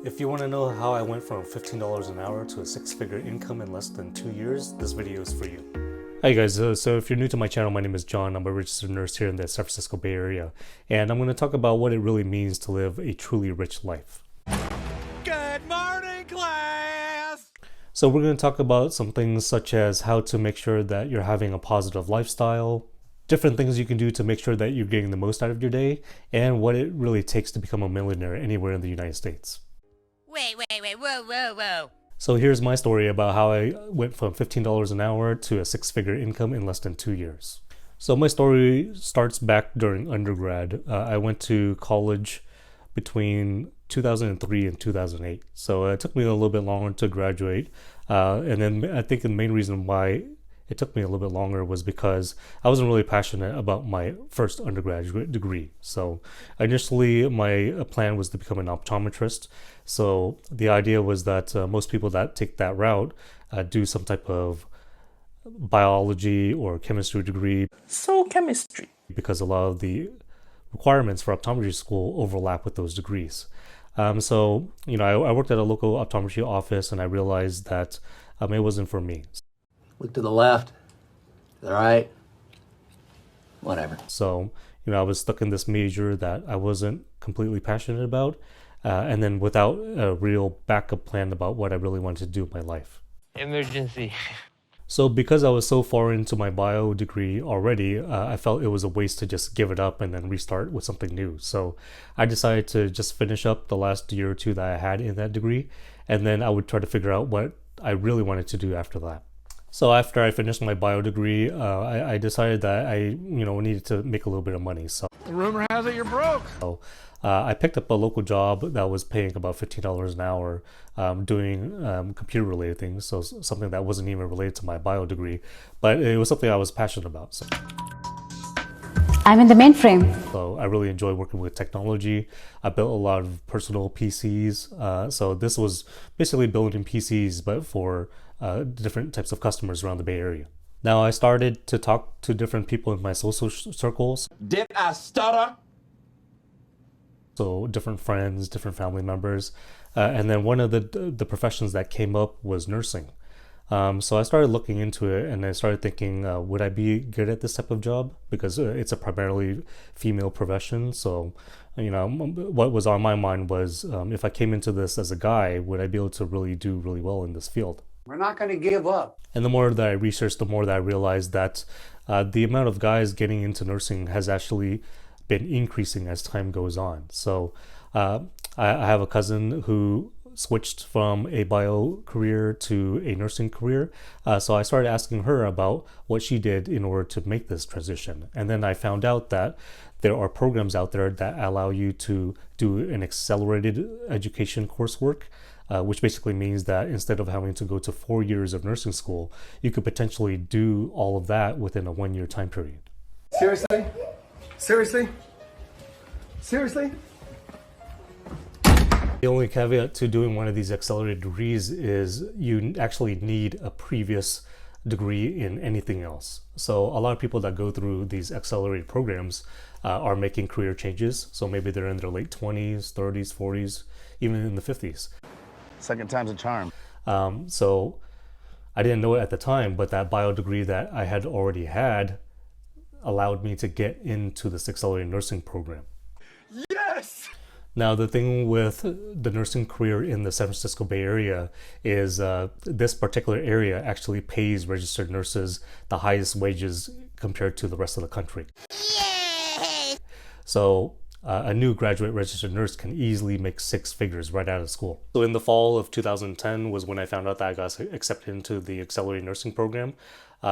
If you want to know how I went from $15 an hour to a six-figure income in less than 2 years, this video is for you. Hi guys, so if you're new to my channel, my name is John. I'm a registered nurse here in the San Francisco Bay Area, and I'm going to talk about what it really means to live a truly rich life. Good morning, class! So we're going to talk about some things such as how to make sure that you're having a positive lifestyle, different things you can do to make sure that you're getting the most out of your day, and what it really takes to become a millionaire anywhere in the United States. Wait, whoa. So here's my story about how I went from $15 an hour to a six-figure income in less than 2 years. So my story starts back during undergrad. I went to college between 2003 and 2008. So it took me a little bit longer to graduate. And then I think the main reason why it took me a little bit longer was because I wasn't really passionate about my first undergraduate degree. So initially my plan was to become an optometrist. So the idea was that most people that take that route do some type of biology or chemistry degree. So chemistry. Because a lot of the requirements for optometry school overlap with those degrees. So, I worked at a local optometry office and I realized that it wasn't for me. Look to the left, to the right, whatever. So, I was stuck in this major that I wasn't completely passionate about, and then without a real backup plan about what I really wanted to do with my life. Emergency. So because I was so far into my bio degree already, I felt it was a waste to just give it up and then restart with something new. So I decided to just finish up the last year or two that I had in that degree, and then I would try to figure out what I really wanted to do after that. So after I finished my bio degree, I decided that I needed to make a little bit of money. So Rumor has it you're broke. So I picked up a local job that was paying about $15 an hour, doing computer-related things, so something that wasn't even related to my bio degree, but it was something I was passionate about. So I'm in the mainframe. So I really enjoy working with technology. I built a lot of personal PCs. So this was basically building PCs, but for different types of customers around the Bay Area. Now I started to talk to different people in my social circles. Did I stutter? So different friends, different family members. And then one of the professions that came up was nursing. So I started looking into it and I started thinking, would I be good at this type of job? Because it's a primarily female profession. So, what was on my mind was if I came into this as a guy, would I be able to really do really well in this field? We're not going to give up. And the more that I researched, the more that I realized that the amount of guys getting into nursing has actually been increasing as time goes on. So I have a cousin who switched from a bio career to a nursing career. So I started asking her about what she did in order to make this transition. And then I found out that there are programs out there that allow you to do an accelerated education coursework, which basically means that instead of having to go to 4 years of nursing school, you could potentially do all of that within a 1-year time period. Seriously? Seriously? Seriously? The only caveat to doing one of these accelerated degrees is you actually need a previous degree in anything else. So a lot of people that go through these accelerated programs are making career changes. So maybe they're in their late 20s, 30s, 40s, even in the 50s. Second time's a charm. So I didn't know it at the time, but that bio degree that I had already had allowed me to get into this accelerated nursing program. Yes! Now, the thing with the nursing career in the San Francisco Bay Area is this particular area actually pays registered nurses the highest wages compared to the rest of the country. Yay! So a new graduate registered nurse can easily make 6 figures right out of school. So in the fall of 2010 was when I found out that I got accepted into the accelerated nursing program.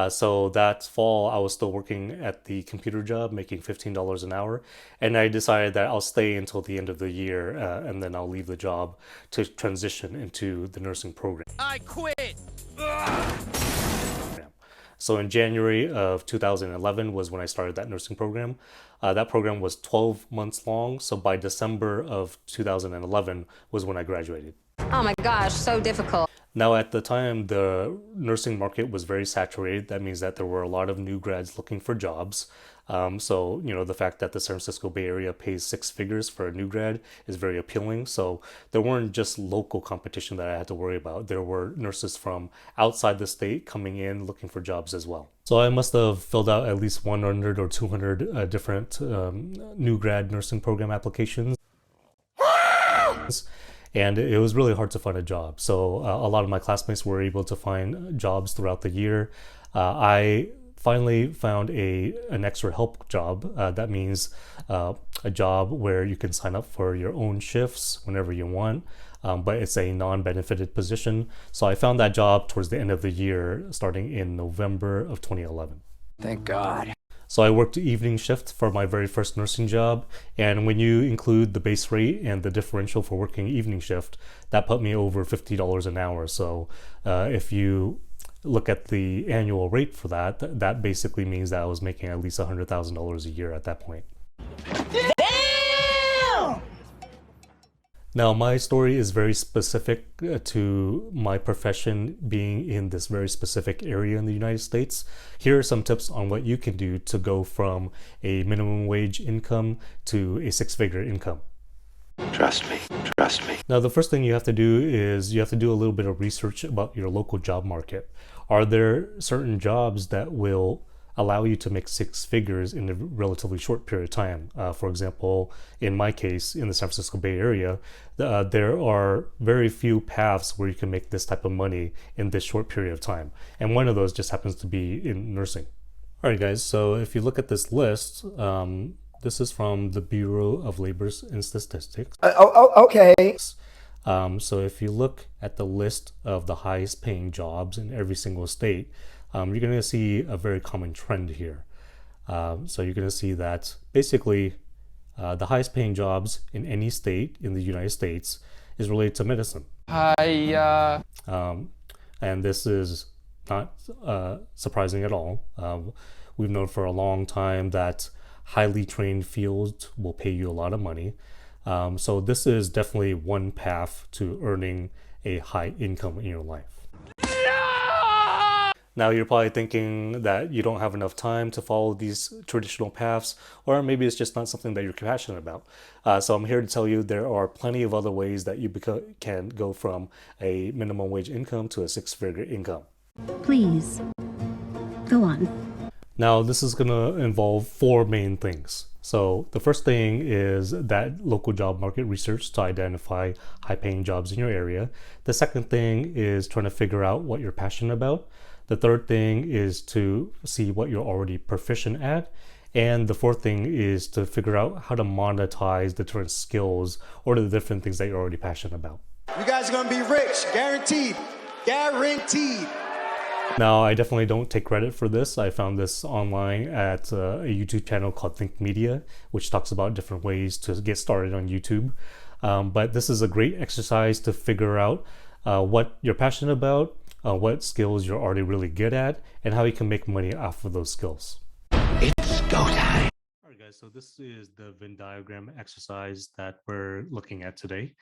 So that fall, I was still working at the computer job, making $15 an hour. And I decided that I'll stay until the end of the year and then I'll leave the job to transition into the nursing program. I quit! So in January of 2011 was when I started that nursing program. That program was 12 months long. So by December of 2011 was when I graduated. Oh my gosh, so difficult. Now at the time, the nursing market was very saturated. That means that there were a lot of new grads looking for jobs. So, the fact that the San Francisco Bay Area pays six figures for a new grad is very appealing. So there weren't just local competition that I had to worry about. There were nurses from outside the state coming in looking for jobs as well. So I must have filled out at least 100 or 200 different new grad nursing program applications. And it was really hard to find a job. So a lot of my classmates were able to find jobs throughout the year. I finally found an extra help job. That means a job where you can sign up for your own shifts whenever you want, but it's a non-benefited position. So I found that job towards the end of the year, starting in November of 2011. Thank God. So I worked evening shift for my very first nursing job, and when you include the base rate and the differential for working evening shift, that put me over $50 an hour. So if you look at the annual rate for that, that basically means that I was making at least $100,000 a year at that point. Now, my story is very specific to my profession being in this very specific area in the United States. Here are some tips on what you can do to go from a minimum wage income to a six-figure income. Trust me. Now, the first thing you have to do is you have to do a little bit of research about your local job market. Are there certain jobs that will allow you to make six figures in a relatively short period of time? For example, in my case, in the San Francisco Bay Area, there are very few paths where you can make this type of money in this short period of time. And one of those just happens to be in nursing. All right, guys, so if you look at this list, this is from the Bureau of Labor and Statistics. Okay. So if you look at the list of the highest paying jobs in every single state, you're going to see a very common trend here. So you're going to see that basically the highest paying jobs in any state in the United States is related to medicine. And this is not surprising at all. We've known for a long time that highly trained fields will pay you a lot of money. So this is definitely one path to earning a high income in your life. Now you're probably thinking that you don't have enough time to follow these traditional paths, or maybe it's just not something that you're passionate about. So I'm here to tell you there are plenty of other ways that you can go from a minimum wage income to a six-figure income. Please, go on. Now this is going to involve four main things. So the first thing is that local job market research to identify high-paying jobs in your area. The second thing is trying to figure out what you're passionate about. The third thing is to see what you're already proficient at. And the fourth thing is to figure out how to monetize the different skills or the different things that you're already passionate about. You guys are gonna be rich, guaranteed. Guaranteed. Now, I definitely don't take credit for this. I found this online at a YouTube channel called Think Media, which talks about different ways to get started on YouTube. But this is a great exercise to figure out what you're passionate about, what skills you're already really good at, and how you can make money off of those skills. It's go time. All right, guys, so this is the Venn diagram exercise that we're looking at today.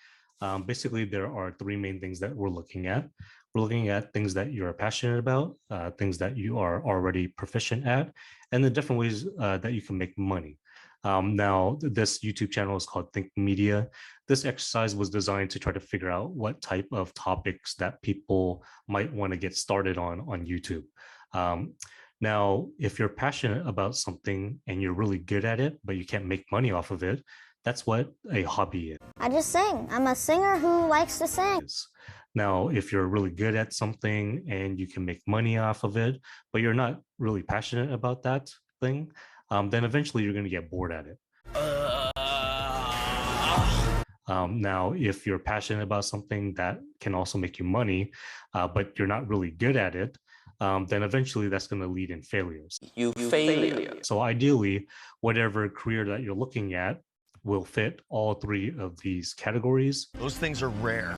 Basically, there are three main things that we're looking at. We're looking at things that you're passionate about, things that you are already proficient at, and the different ways that you can make money. Now, this YouTube channel is called Think Media. This exercise was designed to try to figure out what type of topics that people might want to get started on YouTube. Now, if you're passionate about something and you're really good at it, but you can't make money off of it, that's what a hobby is. I just sing. I'm a singer who likes to sing. Now, if you're really good at something and you can make money off of it, but you're not really passionate about that thing, then eventually you're going to get bored at it. Now, if you're passionate about something that can also make you money, but you're not really good at it, then eventually that's going to lead in failures. You failure. So ideally, whatever career that you're looking at will fit all three of these categories. Those things are rare.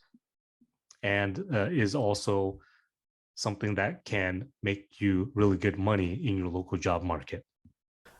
And is also something that can make you really good money in your local job market.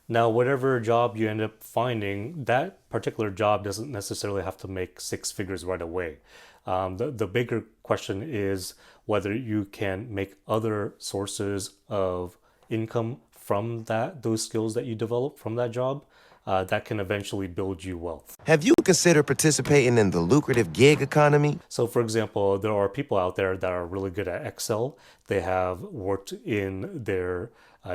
Now, whatever job you end up finding, that particular job doesn't necessarily have to make six figures right away. The bigger question is whether you can make other sources of income from those skills that you develop from that job, that can eventually build you wealth. Have you considered participating in the lucrative gig economy? So for example, there are people out there that are really good at Excel. They have worked in their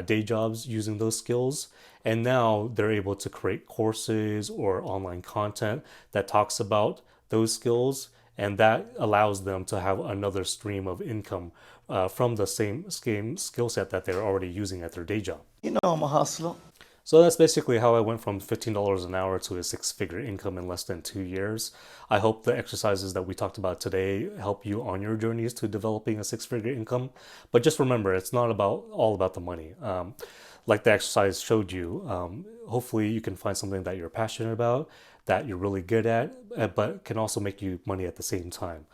day jobs using those skills, and now they're able to create courses or online content that talks about those skills, and that allows them to have another stream of income from the same skill set that they're already using at their day job. You know I'm a hustler. So that's basically how I went from $15 an hour to a six-figure income in less than 2 years. I hope the exercises that we talked about today help you on your journeys to developing a six-figure income. But just remember, it's not all about the money. Like the exercise showed you, hopefully you can find something that you're passionate about, that you're really good at, but can also make you money at the same time.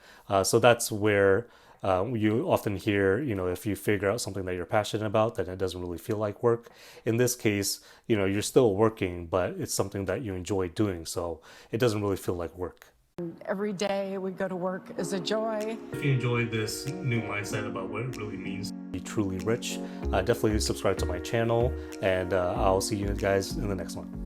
So that's where you often hear, if you figure out something that you're passionate about, then it doesn't really feel like work. In this case, you're still working, but it's something that you enjoy doing, so it doesn't really feel like work. Every day we go to work is a joy. If you enjoyed this new mindset about what it really means to be truly rich, definitely subscribe to my channel, and I'll see you guys in the next one.